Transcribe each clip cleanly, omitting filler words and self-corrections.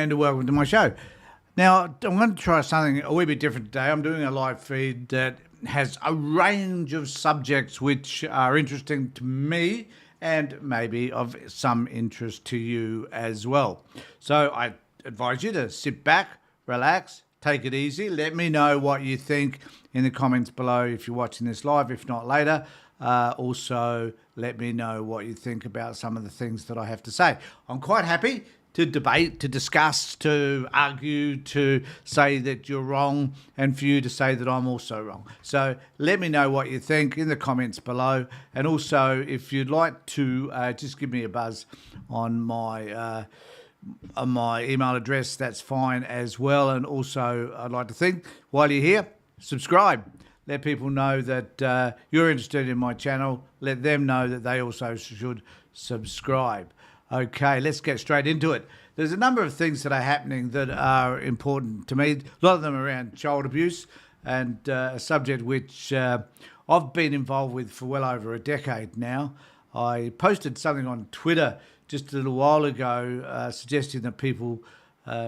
and welcome to my show. Now, I'm going to try something a wee bit different today. I'm doing a live feed that has a range of subjects which are interesting to me and maybe of some interest to you as well. So I advise you to sit back, relax, take it easy. Let me know what you think in the comments below if you're watching this live, if not later. Also, let me know what you think about some of the things that I have to say. I'm quite happy to debate, to discuss, to argue, to say that you're wrong, and for you to say that I'm also wrong. So let me know what you think in the comments below. And also, if you'd like to just give me a buzz on my email address, that's fine as well. And also, I'd like to think, while you're here, subscribe. Let people know that you're interested in my channel. Let them know that they also should subscribe. Okay, let's get straight into it. There's a number of things that are happening that are important to me. A lot of them around child abuse, and a subject which I've been involved with for well over a decade now. I posted something on Twitter just a little while ago suggesting that people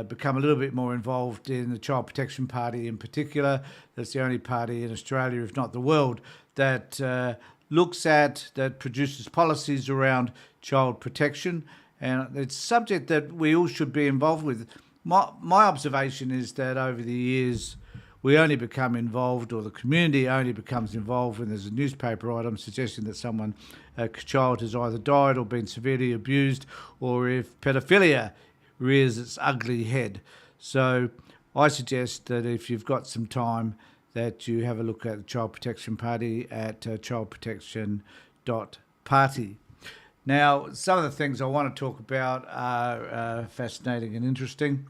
become a little bit more involved in the Child Protection Party in particular. That's the only party in Australia, if not the world, that that produces policies around child protection, and it's a subject that we all should be involved with. My observation is that over the years we only become involved, or the community only becomes involved, when there's a newspaper item suggesting that a child has either died or been severely abused, or if pedophilia rears its ugly head. So I suggest that if you've got some time, that you have a look at the Child Protection Party at childprotection.party. Now, some of the things I want to talk about are fascinating and interesting.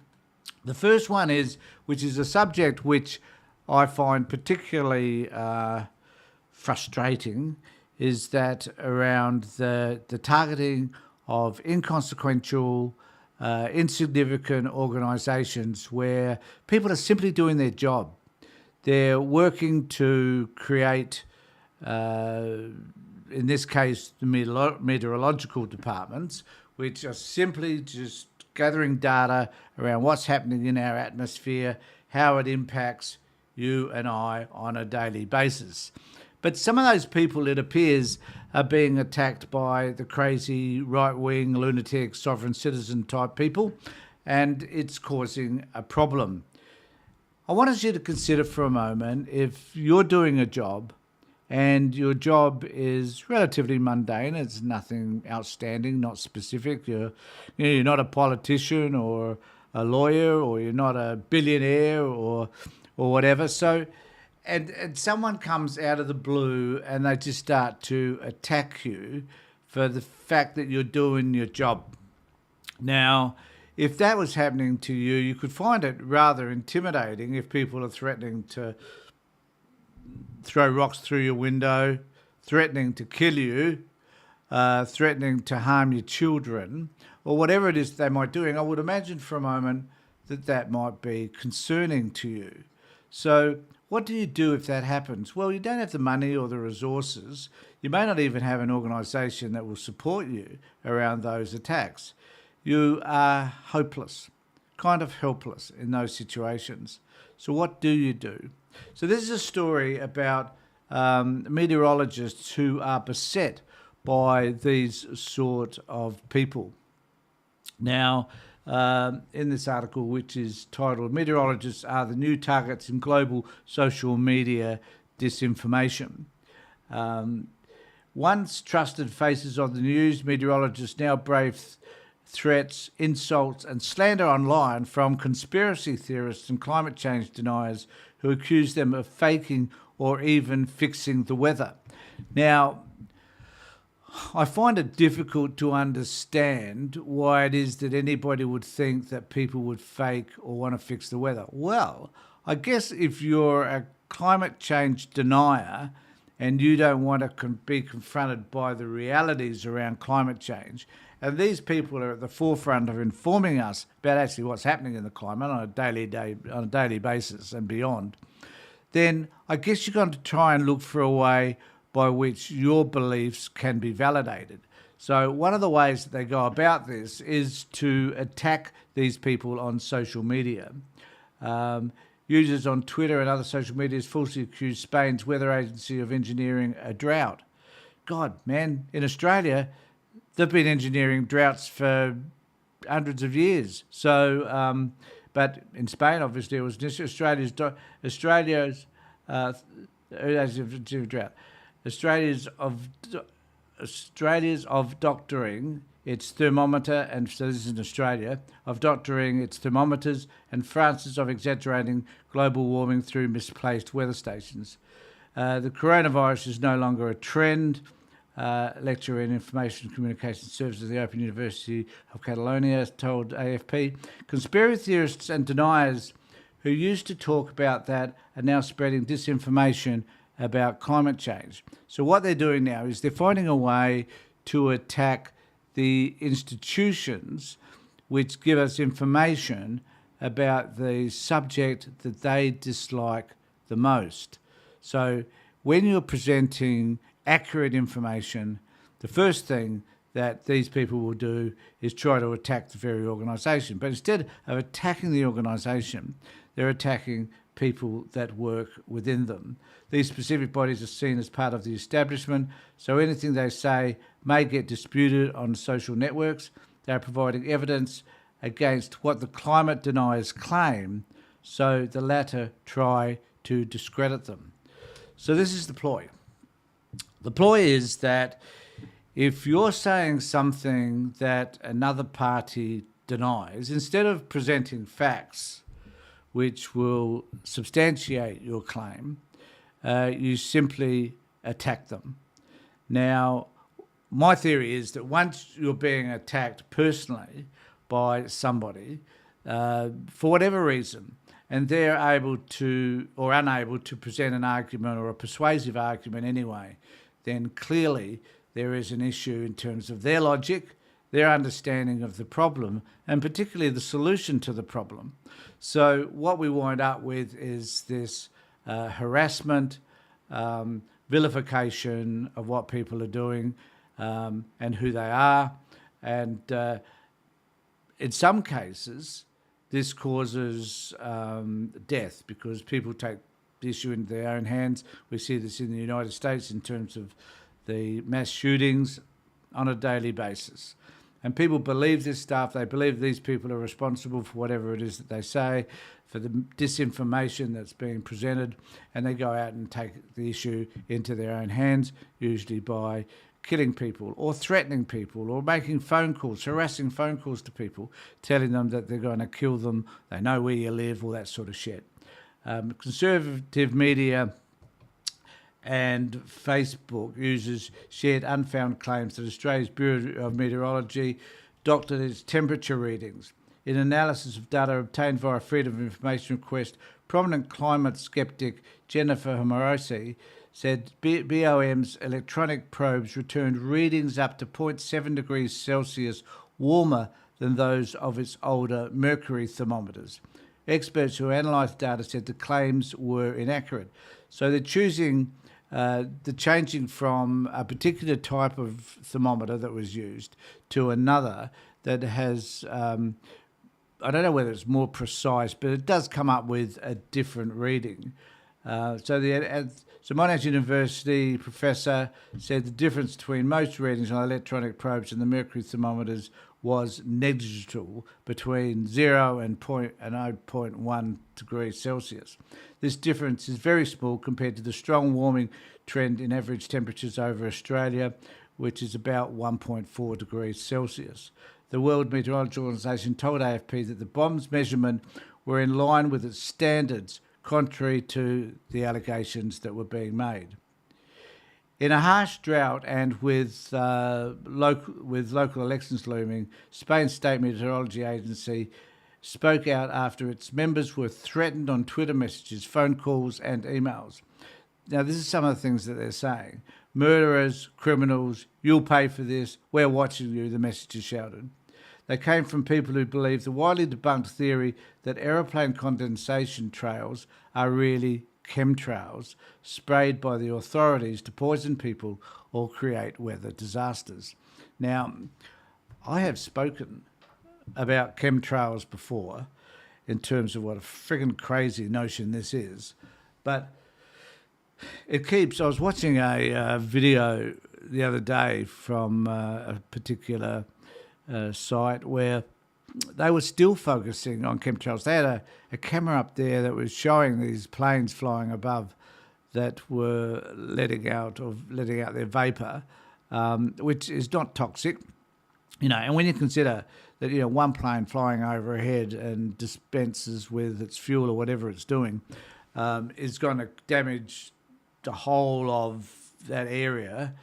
The first one is, which is a subject which I find particularly frustrating, is that around the targeting of inconsequential, insignificant organisations where people are simply doing their job. They're working to create, in this case, the meteorological departments, which are simply just gathering data around what's happening in our atmosphere, how it impacts you and I on a daily basis. But some of those people, it appears, are being attacked by the crazy right-wing, lunatic, sovereign citizen type people, and it's causing a problem. I want you to consider for a moment, if you're doing a job and your job is relatively mundane, it's nothing outstanding, not specific, you're not a politician or a lawyer, or you're not a billionaire or whatever. So, and someone comes out of the blue and they just start to attack you for the fact that you're doing your job. Now, if that was happening to you, you could find it rather intimidating if people are threatening to throw rocks through your window, threatening to kill you, threatening to harm your children, or whatever it is they might be doing. I would imagine for a moment that might be concerning to you. So what do you do if that happens? Well, you don't have the money or the resources. You may not even have an organisation that will support you around those attacks. You are hopeless, kind of helpless in those situations. So what do you do? So this is a story about meteorologists who are beset by these sort of people. Now, in this article, which is titled "Meteorologists Are the New Targets in Global Social Media Disinformation." Once trusted faces of the news, meteorologists now brave threats, insults and slander online from conspiracy theorists and climate change deniers who accuse them of faking or even fixing the weather. Now, I find it difficult to understand why it is that anybody would think that people would fake or want to fix the weather. Well, I guess if you're a climate change denier and you don't want to be confronted by the realities around climate change, and these people are at the forefront of informing us about actually what's happening in the climate on a daily basis and beyond, then I guess you're going to try and look for a way by which your beliefs can be validated. So one of the ways that they go about this is to attack these people on social media. Users on Twitter and other social media falsely accused Spain's weather agency of engineering a drought. God, man, in Australia, they've been engineering droughts for hundreds of years. So, but in Spain, obviously, it was just Australia's drought. Australia's of doctoring its thermometer, and so this is in Australia, of doctoring its thermometers, and France's of exaggerating global warming through misplaced weather stations. The coronavirus is no longer a trend. Lecturer in Information Communication Services at the Open University of Catalonia told AFP. Conspiracy theorists and deniers who used to talk about that are now spreading disinformation about climate change. So what they're doing now is they're finding a way to attack the institutions which give us information about the subject that they dislike the most. So when you're presenting accurate information, the first thing that these people will do is try to attack the very organisation. But instead of attacking the organisation, they're attacking people that work within them. These specific bodies are seen as part of the establishment, so anything they say may get disputed on social networks. They're providing evidence against what the climate deniers claim, so the latter try to discredit them. So this is the ploy. The ploy is that if you're saying something that another party denies, instead of presenting facts which will substantiate your claim, you simply attack them. Now, my theory is that once you're being attacked personally by somebody, for whatever reason, and they're able to or unable to present an argument or a persuasive argument anyway, then clearly there is an issue in terms of their logic, their understanding of the problem, and particularly the solution to the problem. So what we wind up with is this harassment, vilification of what people are doing and who they are. And in some cases, this causes death because people take the issue into their own hands. We see this in the United States in terms of the mass shootings on a daily basis. And people believe this stuff. They believe these people are responsible for whatever it is that they say, for the disinformation that's being presented, and they go out and take the issue into their own hands, usually by killing people or threatening people or making phone calls, harassing phone calls to people, telling them that they're going to kill them, they know where you live, all that sort of shit. Conservative media and Facebook users shared unfounded claims that Australia's Bureau of Meteorology doctored its temperature readings. In analysis of data obtained via Freedom of Information request, prominent climate skeptic Jennifer Morosi said BOM's electronic probes returned readings up to 0.7 degrees Celsius warmer than those of its older mercury thermometers. Experts who analysed data said the claims were inaccurate. So they're choosing the changing from a particular type of thermometer that was used to another that has, I don't know whether it's more precise, but it does come up with a different reading. So Monash University professor said the difference between most readings on electronic probes and the mercury thermometers was negligible, between 0 and 0.1 degrees Celsius. This difference is very small compared to the strong warming trend in average temperatures over Australia, which is about 1.4 degrees Celsius. The World Meteorology Organization told AFP that the bomb's measurement were in line with its standards, contrary to the allegations that were being made. In a harsh drought and with local elections looming, Spain's State Meteorology Agency spoke out after its members were threatened on Twitter messages, phone calls and emails. Now, this is some of the things that they're saying. Murderers, criminals, you'll pay for this, we're watching you, the messages shouted. They came from people who believe the widely debunked theory that aeroplane condensation trails are really chemtrails sprayed by the authorities to poison people or create weather disasters. Now, I have spoken about chemtrails before in terms of what a friggin' crazy notion this is, but I was watching a video the other day from a particular site where they were still focusing on chemtrails. They had a camera up there that was showing these planes flying above that were letting out their vapor, which is not toxic, And when you consider that one plane flying overhead and dispenses with its fuel or whatever it's doing is going to damage the whole of that area,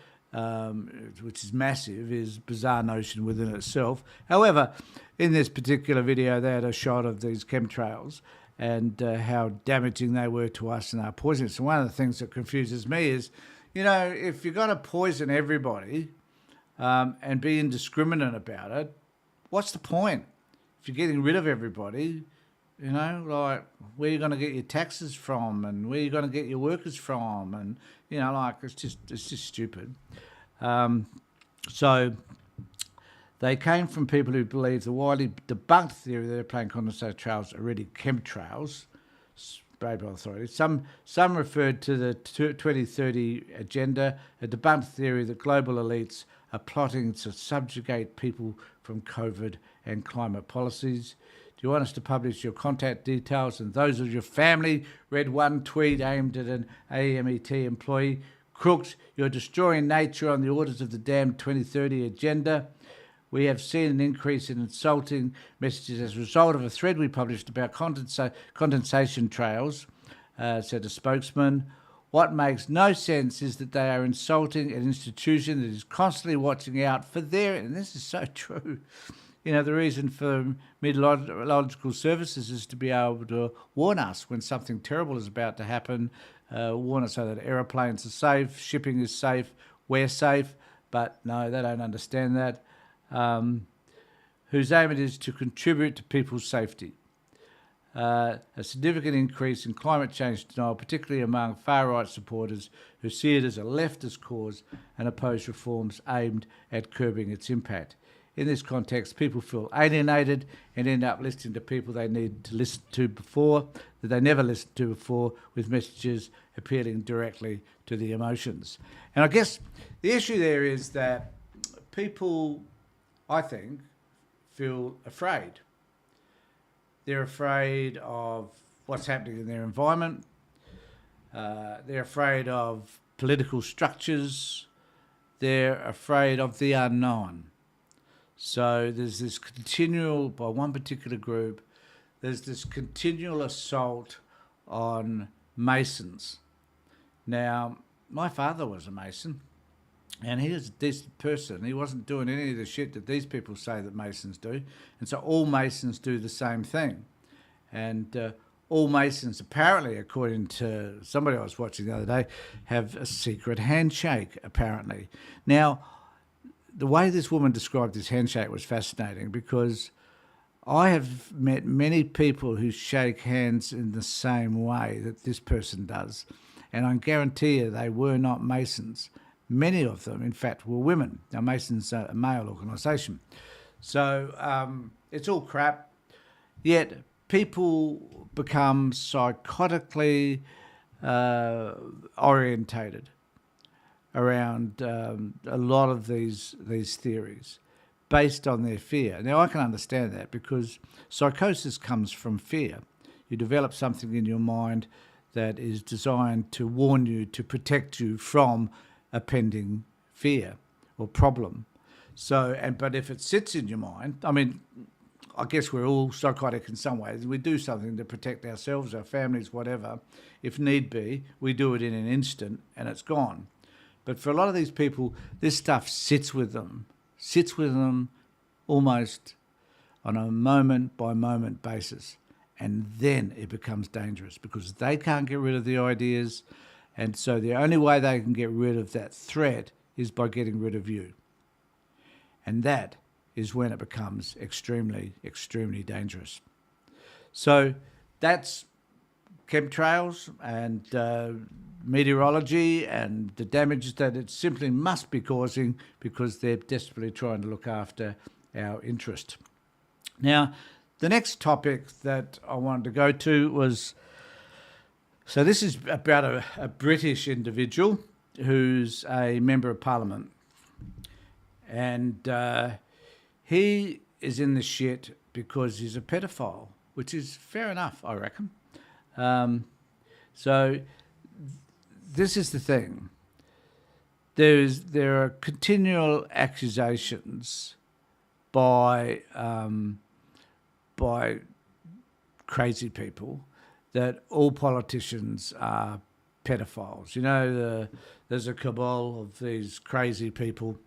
which is massive, is a bizarre notion within itself. However, in this particular video, they had a shot of these chemtrails and how damaging they were to us and our poisonous. And one of the things that confuses me is, if you're going to poison everybody and be indiscriminate about it, what's the point? If you're getting rid of everybody, like where are you going to get your taxes from and where are you going to get your workers from? And, it's just stupid. So they came from people who believe the widely debunked theory that airplane condensate trails are really chemtrails sprayed by authorities. Some referred to the 2030 agenda, a debunked theory that global elites are plotting to subjugate people from COVID and climate policies. Do you want us to publish your contact details and those of your family? Read one tweet aimed at an AMET employee. Crooks, you're destroying nature on the orders of the damn 2030 agenda. We have seen an increase in insulting messages as a result of a thread we published about condensation trails, said a spokesman. What makes no sense is that they are insulting an institution that is constantly watching out for and this is so true, the reason for meteorological services is to be able to warn us when something terrible is about to happen, warn us so that aeroplanes are safe, shipping is safe, we're safe, but no, they don't understand that. Whose aim it is to contribute to people's safety. A significant increase in climate change denial, particularly among far-right supporters who see it as a leftist cause and oppose reforms aimed at curbing its impact. In this context, people feel alienated and end up listening to people they need to listen to before, that they never listened to before, with messages appealing directly to the emotions. And I guess the issue there is that people, I think, feel afraid. They're afraid of what's happening in their environment. They're afraid of political structures. They're afraid of the unknown. So there's this continual, by one particular group, there's this continual assault on Masons. Now, my father was a Mason, and he was a decent person. He wasn't doing any of the shit that these people say that Masons do. And so all Masons do the same thing. And all Masons, apparently, according to somebody I was watching the other day, have a secret handshake, apparently. Now, the way this woman described this handshake was fascinating because I have met many people who shake hands in the same way that this person does. And I guarantee you they were not Masons. Many of them, in fact, were women. Now, Masons are a male organisation. So it's all crap. Yet people become psychotically orientated around a lot of these theories based on their fear. Now, I can understand that because psychosis comes from fear. You develop something in your mind that is designed to warn you, to protect you from a pending fear or problem. But if it sits in your mind, I mean, I guess we're all psychotic in some ways. We do something to protect ourselves, our families, whatever. If need be, we do it in an instant and it's gone. But for a lot of these people, this stuff sits with them almost on a moment-by-moment basis. And then it becomes dangerous because they can't get rid of the ideas. And so the only way they can get rid of that threat is by getting rid of you. And that is when it becomes extremely, extremely dangerous. So that's chemtrails and meteorology and the damage that it simply must be causing because they're desperately trying to look after our interest. Now, the next topic that I wanted to go to was, so this is about a British individual who's a member of parliament. And he is in the shit because he's a pedophile, which is fair enough, I reckon. So this is the thing. There are continual accusations by crazy people that all politicians are pedophiles. You know, there's a cabal of these crazy people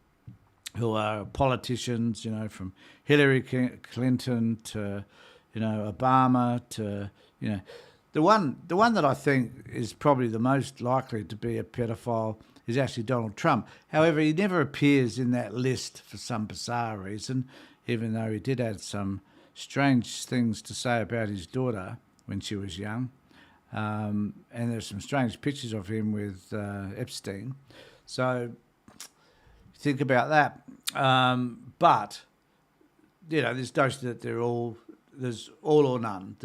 who are politicians, you know, from Hillary Clinton to, you know, Obama to, you know, the one that I think is probably the most likely to be a pedophile is actually Donald Trump. However, he never appears in that list for some bizarre reason, even though he did have some strange things to say about his daughter when she was young. And there's some strange pictures of him with Epstein. So think about that. But, you know, there's notion that there's all or none.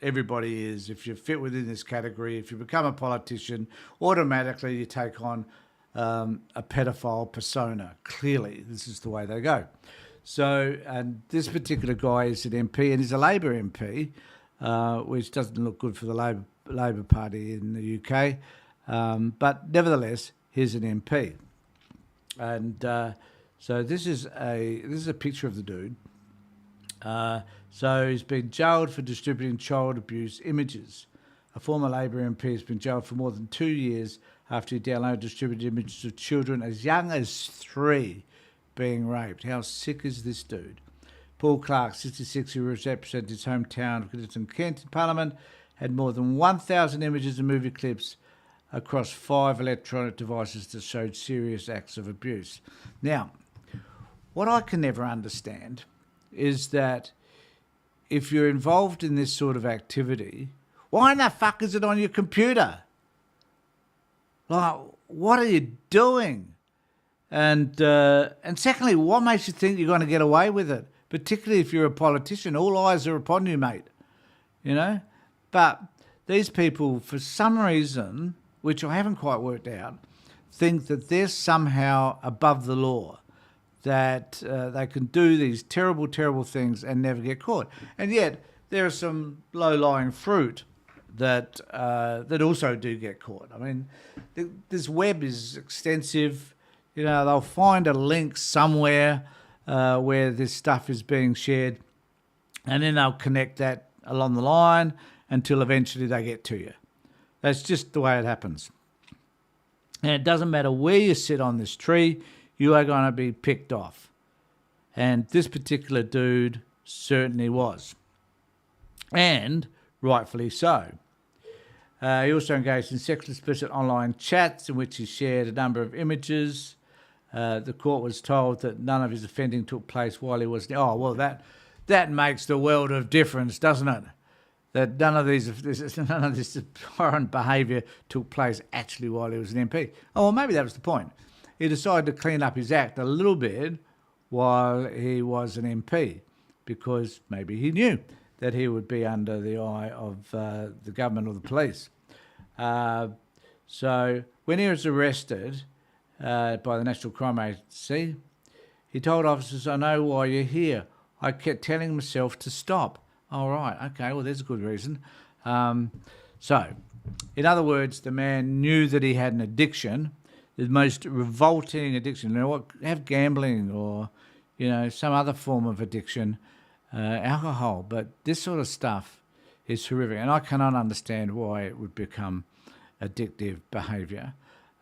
Everybody is. If you fit within this category, if you become a politician, automatically you take on a pedophile persona. Clearly, this is the way they go. So, and this particular guy is an MP, and he's a Labor MP, which doesn't look good for the Labor Party in the UK. But nevertheless, he's an MP. And so this is a picture of the dude. So he's been jailed for distributing child abuse images. A former Labor MP has been jailed for more than 2 years after he downloaded and distributed images of children as young as 3 being raped. How sick is this dude? Paul Clark, 66, who represents his hometown of Goodison, Kent in Parliament, had more than 1,000 images and movie clips across 5 electronic devices that showed serious acts of abuse. Now, what I can never understand is that if you're involved in this sort of activity, why in the fuck is it on your computer? Like, what are you doing? And secondly, what makes you think you're going to get away with it? Particularly if you're a politician, all eyes are upon you, mate. You know? But these people, for some reason, which I haven't quite worked out, think that they're somehow above the law, that they can do these terrible, terrible things and never get caught. And yet, there are some low-lying fruit that also do get caught. I mean, this web is extensive. You know, they'll find a link somewhere where this stuff is being shared, and then they'll connect that along the line until eventually they get to you. That's just the way it happens. And it doesn't matter where you sit on this tree, you are going to be picked off. And this particular dude certainly was. And rightfully so. He also engaged in sexually explicit online chats in which he shared a number of images. The court was told that none of his offending took place while he was... Oh, well, that makes the world of difference, doesn't it? That none of this abhorrent behaviour took place actually while he was an MP. Oh, well, maybe that was the point. He decided to clean up his act a little bit while he was an MP because maybe he knew that he would be under the eye of the government or the police. So when he was arrested by the National Crime Agency, he told officers, "I know why you're here. I kept telling myself to stop." All right, okay, well, there's a good reason. So, in other words, the man knew that he had an addiction, the most revolting addiction. You know what? Have gambling or, you know, some other form of addiction, alcohol. But this sort of stuff is horrific, and I cannot understand why it would become addictive behaviour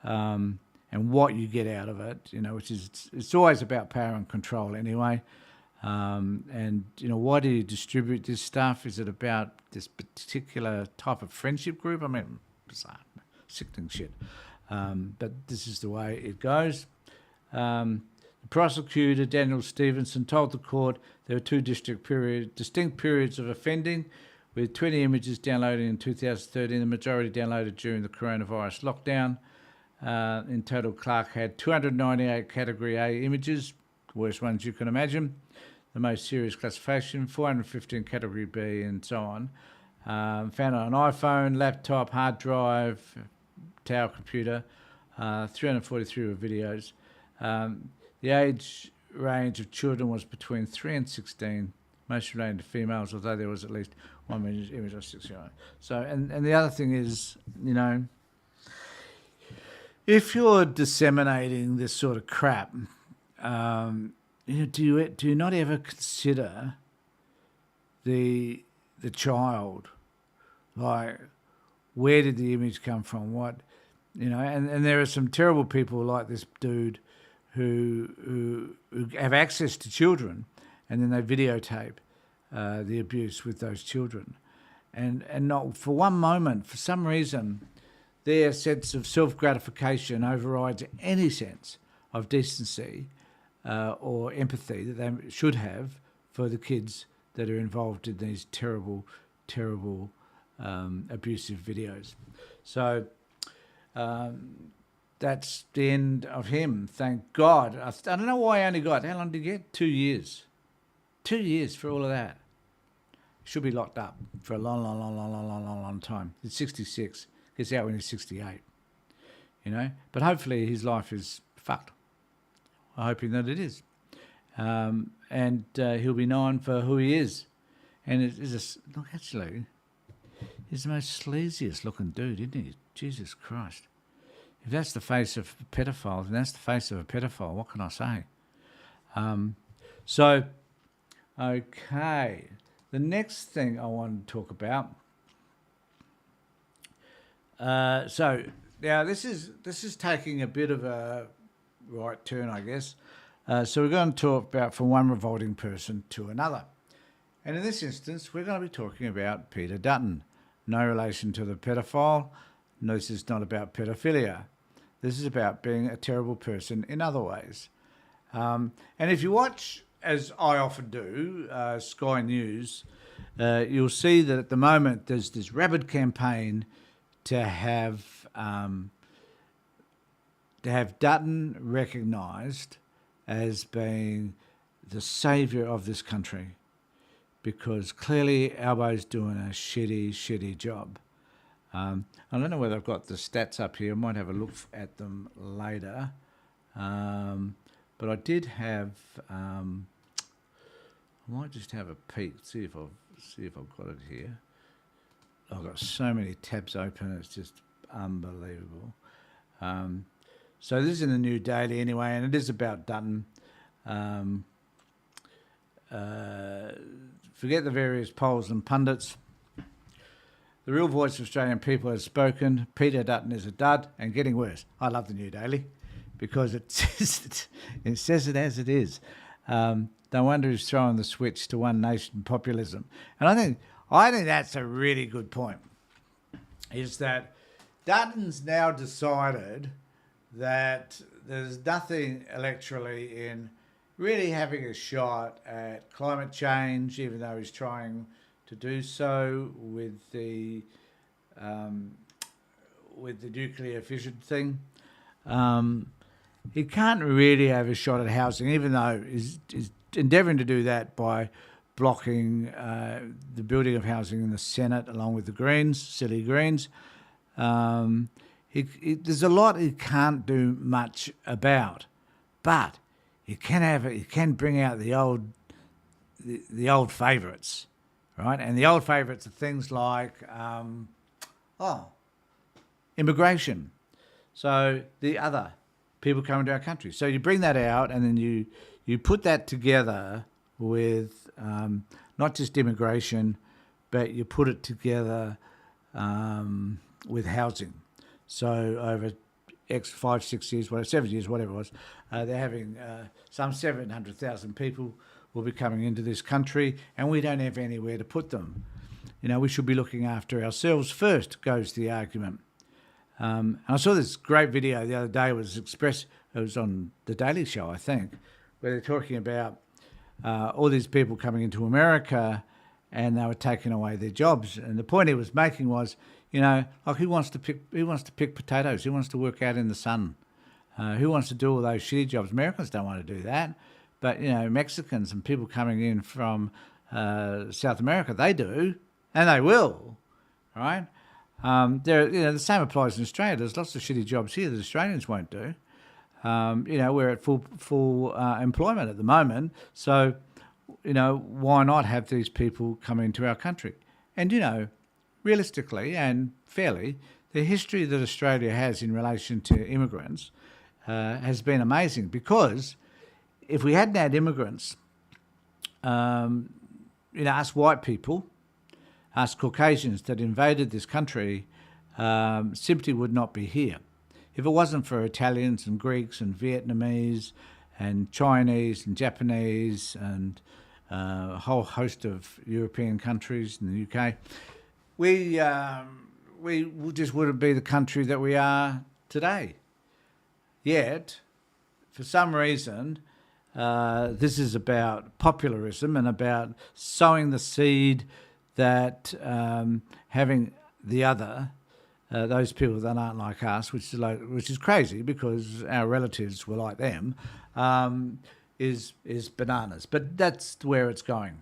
and what you get out of it. You know, which is it's always about power and control anyway. And, you know, why do you distribute this stuff? Is it about this particular type of friendship group? I mean, bizarre, sickening shit. But this is the way it goes. The prosecutor, Daniel Stevenson, told the court there were 2 distinct periods of offending with 20 images downloaded in 2013, the majority downloaded during the coronavirus lockdown. In total, Clark had 298 Category A images, the worst ones you can imagine, the most serious classification, 415 Category B, and so on. Found on an iPhone, laptop, hard drive, tower computer, 343 were videos. The age range of children was between 3 and 16, most related to females, although there was at least one image of 6-year-old. So, and the other thing is, you know, if you're disseminating this sort of crap, you know, do you not ever consider the child? Like, where did the image come from? What, you know? And there are some terrible people like this dude who have access to children, and then they videotape the abuse with those children, and not for one moment, for some reason, their sense of self-gratification overrides any sense of decency or empathy that they should have for the kids that are involved in these terrible, terrible abusive videos. So that's the end of him, thank God. I don't know why I only got, how long did he get? 2 years. 2 years for all of that. Should be locked up for a long time. He's 66. Gets out when he's 68. You know? But hopefully his life is fucked. I'm hoping that it is. And he'll be known for who he is. And it is look, actually, he's the most sleaziest looking dude, isn't he? Jesus Christ. If that's the face of a pedophile, then that's the face of a pedophile. What can I say? So, okay. The next thing I want to talk about. So now this is taking a bit of a right turn, I guess. So we're going to talk about from one revolting person to another. And in this instance, we're going to be talking about Peter Dutton. No relation to the pedophile. No, this is not about pedophilia. This is about being a terrible person in other ways. And if you watch, as I often do, Sky News, you'll see that at the moment there's this rabid campaign to have Dutton recognised as being the saviour of this country, because clearly Albo's doing a shitty job. I don't know whether I've got the stats up here. I might have a look at them later. But I did have. I might just have a peek, see if I've got it here. I've got so many tabs open; it's just unbelievable. So this is in the New Daily anyway, and it is about Dutton. Forget the various polls and pundits. The real voice of Australian people has spoken. Peter Dutton is a dud and getting worse. I love the New Daily because it says it as it is. No wonder he's throwing the switch to one nation populism. And I think that's a really good point, is that Dutton's now decided that there's nothing electorally in really having a shot at climate change, even though he's trying to do so with the nuclear fission thing. He can't really have a shot at housing, even though he's endeavouring to do that by blocking the building of housing in the Senate, along with the Greens, silly Greens. There's a lot he can't do much about, but he can bring out the old favourites, right? And the old favourites are things like immigration. So the other people coming to our country. So you bring that out, and then you put that together with not just immigration, but you put it together with housing. So over 5, 6 years, 7 years, whatever it was, they're having some 700,000 people will be coming into this country, and we don't have anywhere to put them. You know, we should be looking after ourselves first, goes the argument. And I saw this great video the other day. It was on The Daily Show, I think, where they're talking about all these people coming into America and they were taking away their jobs. And the point he was making was, like who wants to pick potatoes? Who wants to work out in the sun? Who wants to do all those shitty jobs? Americans don't want to do that, but Mexicans and people coming in from South America, they do, and they will, right? The same applies in Australia. There's lots of shitty jobs here that Australians won't do. We're at full employment at the moment, so why not have these people come into our country? And realistically and fairly, the history that Australia has in relation to immigrants has been amazing, because if we hadn't had immigrants, us white people, us Caucasians that invaded this country simply would not be here. If it wasn't for Italians and Greeks and Vietnamese and Chinese and Japanese and a whole host of European countries in the UK, we just wouldn't be the country that we are today. Yet, for some reason, this is about popularism and about sowing the seed that having the other, those people that aren't like us, which is crazy because our relatives were like them, is bananas. But that's where it's going.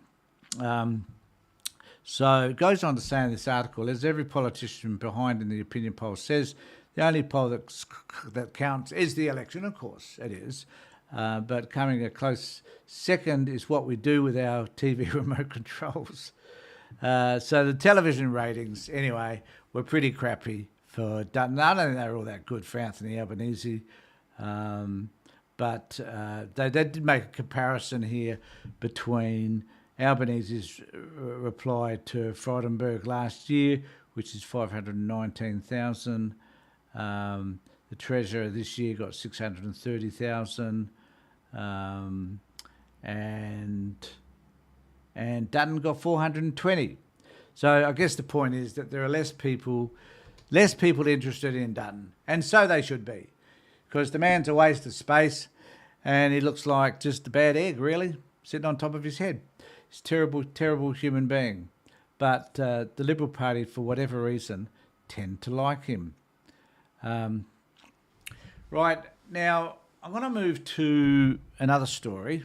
So it goes on to say in this article, as every politician behind in the opinion poll says, the only poll that counts is the election. Of course, it is. But coming a close second is what we do with our TV remote controls. So the television ratings, anyway, were pretty crappy for Dutton. I don't think they were all that good for Anthony Albanese. But they did make a comparison here between Albanese's reply to Frydenberg last year, which is 519,000. The Treasurer this year got 630,000. And Dutton got 420. So I guess the point is that there are less people interested in Dutton, and so they should be, because the man's a waste of space, and he looks like just a bad egg, really, sitting on top of his head. He's a terrible, terrible human being. But the Liberal Party, for whatever reason, tend to like him. Right, now I'm going to move to another story.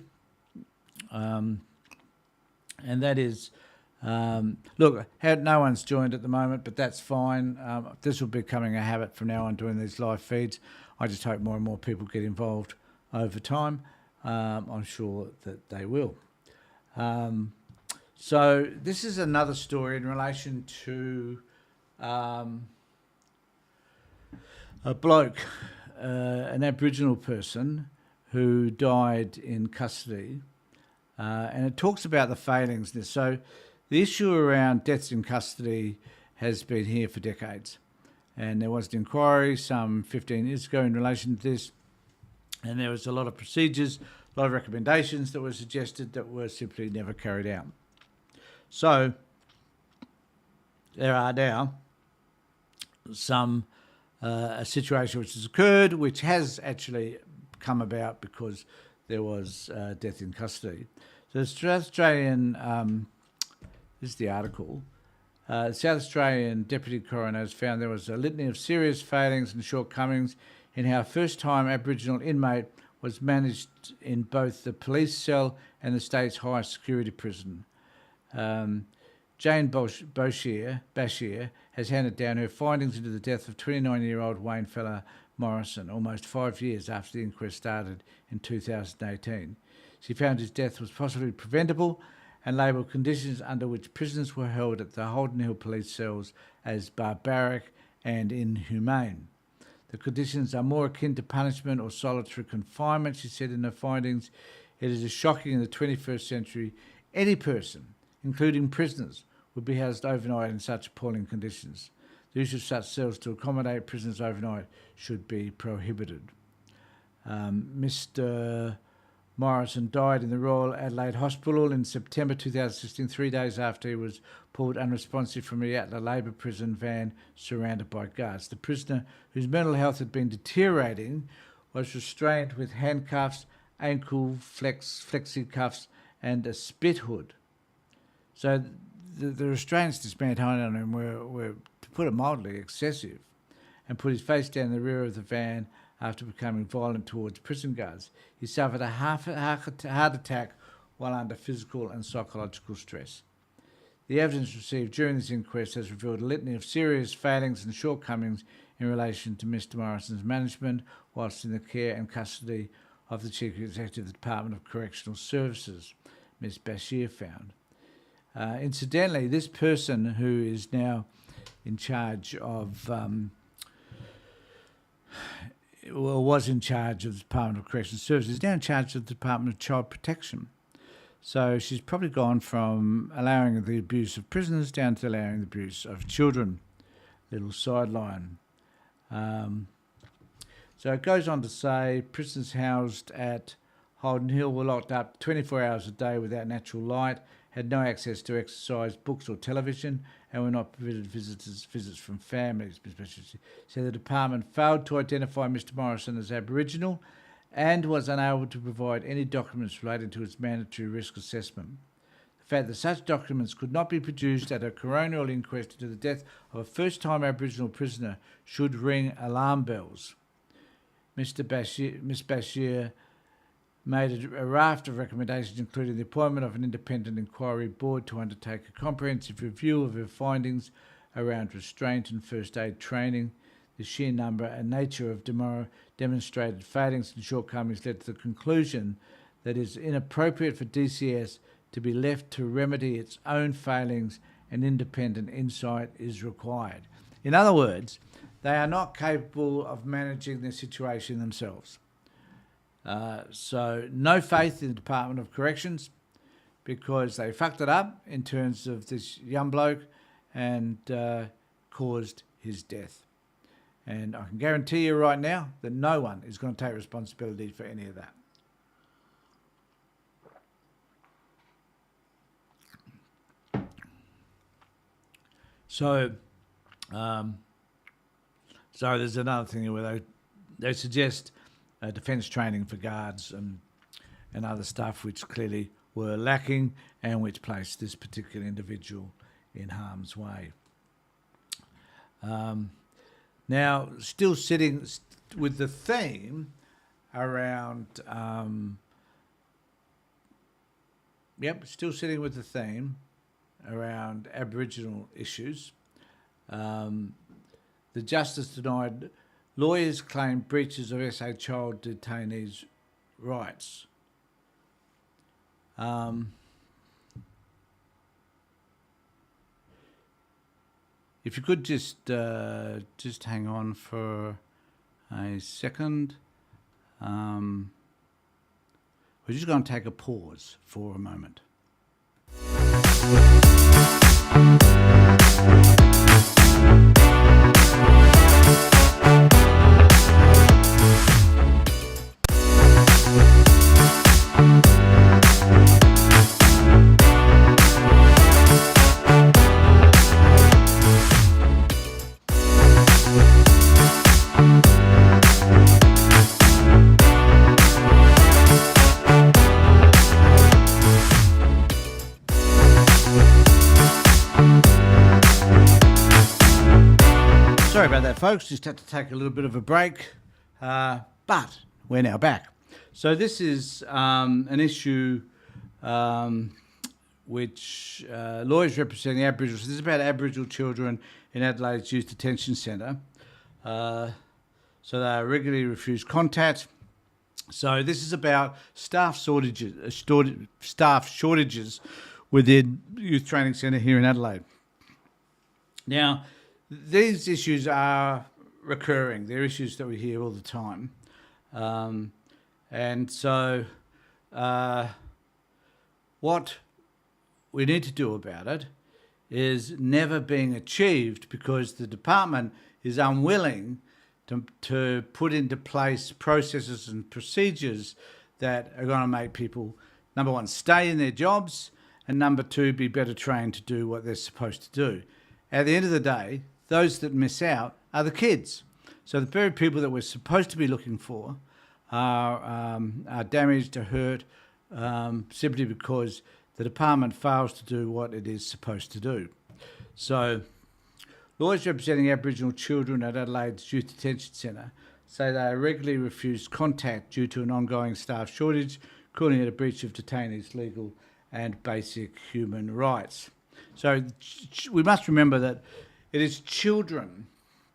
And that is, look, no one's joined at the moment, but that's fine. This will be becoming a habit from now on, doing these live feeds. I just hope more and more people get involved over time. I'm sure that they will. So this is another story in relation to a bloke, an Aboriginal person who died in custody. And it talks about the failings. So the issue around deaths in custody has been here for decades. And there was an inquiry some 15 years ago in relation to this. And there was a lot of procedures, a lot of recommendations that were suggested that were simply never carried out. So there are now a situation which has occurred, which has actually come about because there was death in custody. So the South Australian, this is the article, South Australian Deputy Coroner has found there was a litany of serious failings and shortcomings in how a first-time Aboriginal inmate was managed in both the police cell and the state's highest security prison. Jane Bashir has handed down her findings into the death of 29-year-old Wayne Fella Morrison, almost 5 years after the inquest started in 2018. She found his death was possibly preventable and labelled conditions under which prisoners were held at the Holden Hill police cells as barbaric and inhumane. The conditions are more akin to punishment or solitary confinement, she said in her findings. It is shocking in the 21st century any person, including prisoners, would be housed overnight in such appalling conditions. The use of such cells to accommodate prisoners overnight should be prohibited. Mr. Morrison died in the Royal Adelaide Hospital in September 2016, 3 days after he was pulled unresponsive from a Yatala Labor prison van surrounded by guards. The prisoner, whose mental health had been deteriorating, was restrained with handcuffs, ankle flexi cuffs and a spit hood. So the restraints this man had on him were, to put it mildly, excessive, and put his face down the rear of the van after becoming violent towards prison guards. He suffered a heart attack while under physical and psychological stress. The evidence received during this inquest has revealed a litany of serious failings and shortcomings in relation to Mr. Morrison's management whilst in the care and custody of the Chief Executive of the Department of Correctional Services, Ms. Bashir found. Incidentally, this person who is now in charge of, was in charge of the Department of Correctional Services, is now in charge of the Department of Child Protection. So she's probably gone from allowing the abuse of prisoners down to allowing the abuse of children. Little sideline. So it goes on to say prisoners housed at Holden Hill were locked up 24 hours a day without natural light, had no access to exercise, books or television, and were not permitted visits from families. So the department failed to identify Mr. Morrison as Aboriginal and was unable to provide any documents relating to its mandatory risk assessment. The fact that such documents could not be produced at a coronial inquest into the death of a first-time Aboriginal prisoner should ring alarm bells. Ms. Bashir made a raft of recommendations, including the appointment of an independent inquiry board to undertake a comprehensive review of her findings around restraint and first aid training. The sheer number and nature of demonstrated failings and shortcomings led to the conclusion that it is inappropriate for DCS to be left to remedy its own failings and independent insight is required. In other words, they are not capable of managing their situation themselves. So no faith in the Department of Corrections because they fucked it up in terms of this young bloke and caused his death. And I can guarantee you right now that no one is going to take responsibility for any of that. So there's another thing where they suggest defence training for guards and other stuff which clearly were lacking and which placed this particular individual in harm's way. Now, still sitting with the theme around, still sitting with the theme around Aboriginal issues. The Justice denied lawyers claim breaches of SA child detainees' rights. If you could just hang on for a second. We're just going to take a pause for a moment. Sorry about that, folks. Just had to take a little bit of a break, but we're now back. So this is an issue which lawyers representing Aboriginal. So this is about Aboriginal children in Adelaide's Youth Detention Centre. So they are regularly refused contact. So this is about staff shortages within Youth Training Centre here in Adelaide. Now, these issues are recurring. They're issues that we hear all the time. And so what we need to do about it is never being achieved because the department is unwilling to put into place processes and procedures that are going to make people, number one, stay in their jobs, and number two, be better trained to do what they're supposed to do. At the end of the day, those that miss out are the kids. So the very people that we're supposed to be looking for are damaged or hurt simply because the department fails to do what it is supposed to do. So, lawyers representing Aboriginal children at Adelaide's Youth Detention Centre say they are regularly refused contact due to an ongoing staff shortage, calling it a breach of detainees' legal and basic human rights. So we must remember that it is children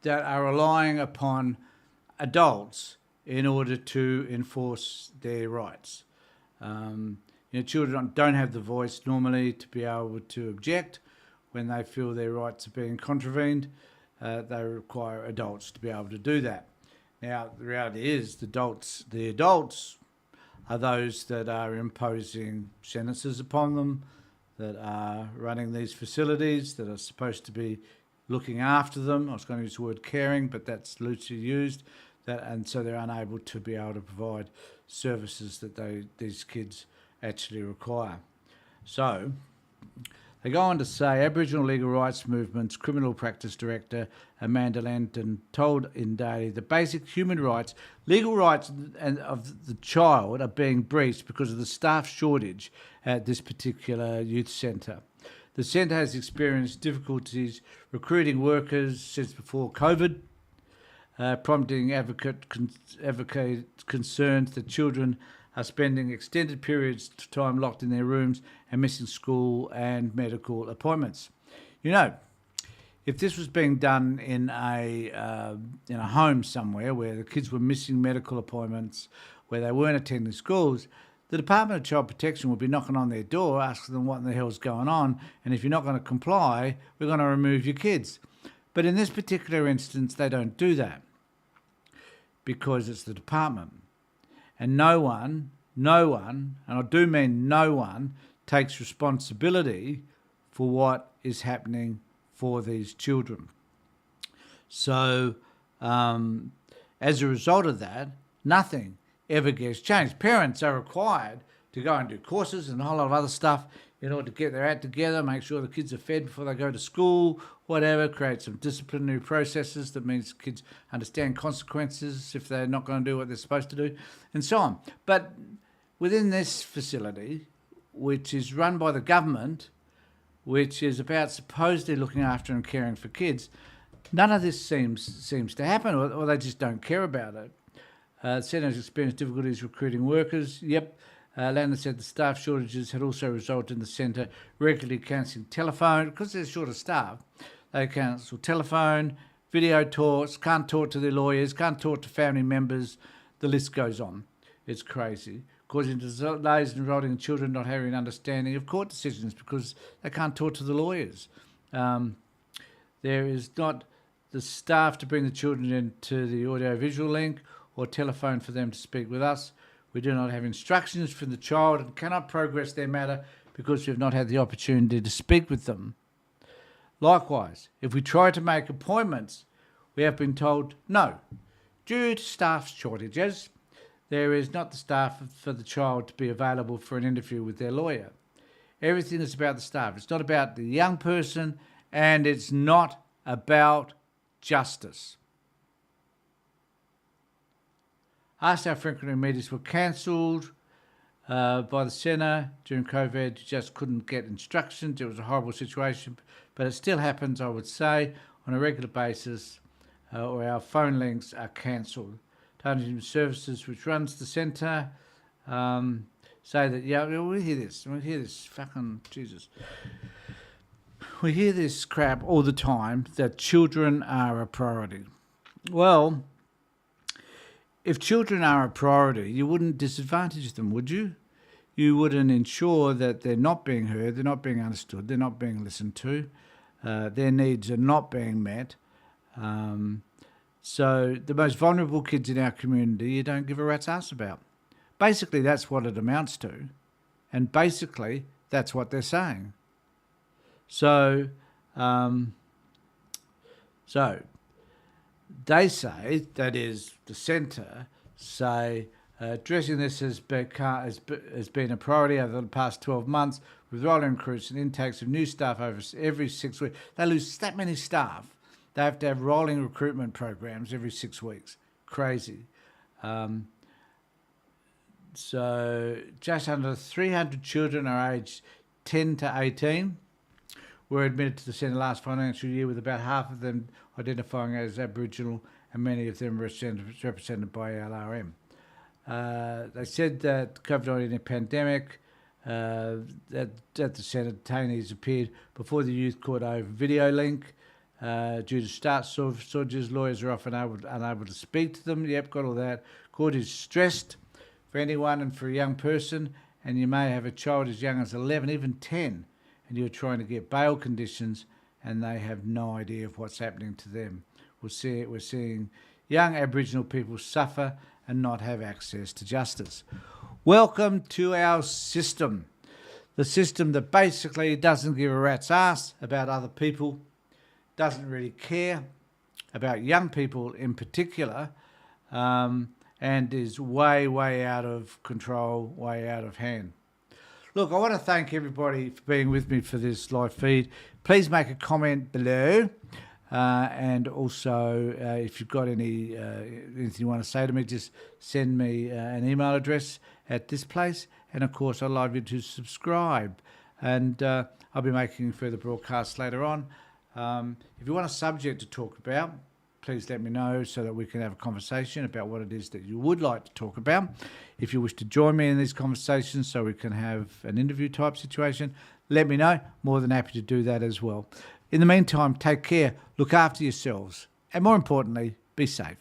that are relying upon adults in order to enforce their rights. Children don't have the voice normally to be able to object when they feel their rights are being contravened. They require adults to be able to do that. Now, the reality is the adults are those that are imposing sentences upon them, that are running these facilities, that are supposed to be looking after them. I was going to use the word caring, but that's loosely used. And so they're unable to be able to provide services that these kids actually require. So they go on to say Aboriginal Legal Rights Movement's Criminal Practice Director Amanda Langton told in Daily the basic human rights, legal rights of the child are being breached because of the staff shortage at this particular youth centre. The centre has experienced difficulties recruiting workers since before COVID, prompting advocate concerns that children are spending extended periods of time locked in their rooms and missing school and medical appointments. If this was being done in a home somewhere where the kids were missing medical appointments, where they weren't attending schools, the Department of Child Protection would be knocking on their door, asking them what in the hell's going on, and if you're not going to comply, we're going to remove your kids. But in this particular instance, they don't do that because it's the department. And no one, and I do mean no one, takes responsibility for what is happening for these children. So as a result of that, nothing ever gets changed. Parents are required to go and do courses and a whole lot of other stuff in order to get their act together, make sure the kids are fed before they go to school, whatever, create some disciplinary processes that means kids understand consequences if they're not going to do what they're supposed to do, and so on. But within this facility, which is run by the government, which is about supposedly looking after and caring for kids, none of this seems to happen, or they just don't care about it. The centre has experienced difficulties recruiting workers. Yep. Landon said the staff shortages had also resulted in the centre regularly cancelling telephone. Because they're short of staff, they cancel telephone, video talks, can't talk to their lawyers, can't talk to family members. The list goes on. It's crazy. Causing delays and resulting in children not having an understanding of court decisions because they can't talk to the lawyers. There is not the staff to bring the children into the audio-visual link or telephone for them to speak with us. We do not have instructions from the child and cannot progress their matter because we have not had the opportunity to speak with them. Likewise, if we try to make appointments, we have been told no. Due to staff shortages, there is not the staff for the child to be available for an interview with their lawyer. Everything is about the staff. It's not about the young person, and it's not about justice. Asked how frequently meetings were cancelled by the centre during COVID. You just couldn't get instructions. It was a horrible situation, but it still happens, I would say, on a regular basis, or our phone links are cancelled. Dutton Services, which runs the centre, say that, we hear this, fucking Jesus. We hear this crap all the time, that children are a priority. Well, if children are a priority, you wouldn't disadvantage them, would you? You wouldn't ensure that they're not being heard, they're not being understood, they're not being listened to, their needs are not being met. So the most vulnerable kids in our community, you don't give a rat's ass about. Basically, that's what it amounts to. And basically, that's what they're saying. So they say, that is, the centre say, addressing this has been a priority over the past 12 months with rolling recruits and intakes of new staff over every 6 weeks. They lose that many staff. They have to have rolling recruitment programs every 6 weeks. Crazy. So just under 300 children are aged 10 to 18 were admitted to the centre last financial year, with about half of them identifying as Aboriginal and many of them represented by LRM. They said that COVID-19 pandemic, that the centre detainees appeared before the youth court over video link. Due to start shortages, lawyers are often unable to speak to them. Yep, got all that. Court is stressed for anyone and for a young person, and you may have a child as young as 11, even 10, and you're trying to get bail conditions and they have no idea of what's happening to them. We're seeing young Aboriginal people suffer and not have access to justice. Welcome to our system. The system that basically doesn't give a rat's ass about other people, doesn't really care about young people in particular, and is way out of control, way out of hand. Look, I want to thank everybody for being with me for this live feed. Please make a comment below. And also, if you've got anything you want to say to me, just send me an email address at this place. And of course, I'd love you to subscribe. And I'll be making further broadcasts later on. If you want a subject to talk about, please let me know so that we can have a conversation about what it is that you would like to talk about. If you wish to join me in these conversations so we can have an interview type situation, let me know. More than happy to do that as well. In the meantime, take care, look after yourselves, and more importantly, be safe.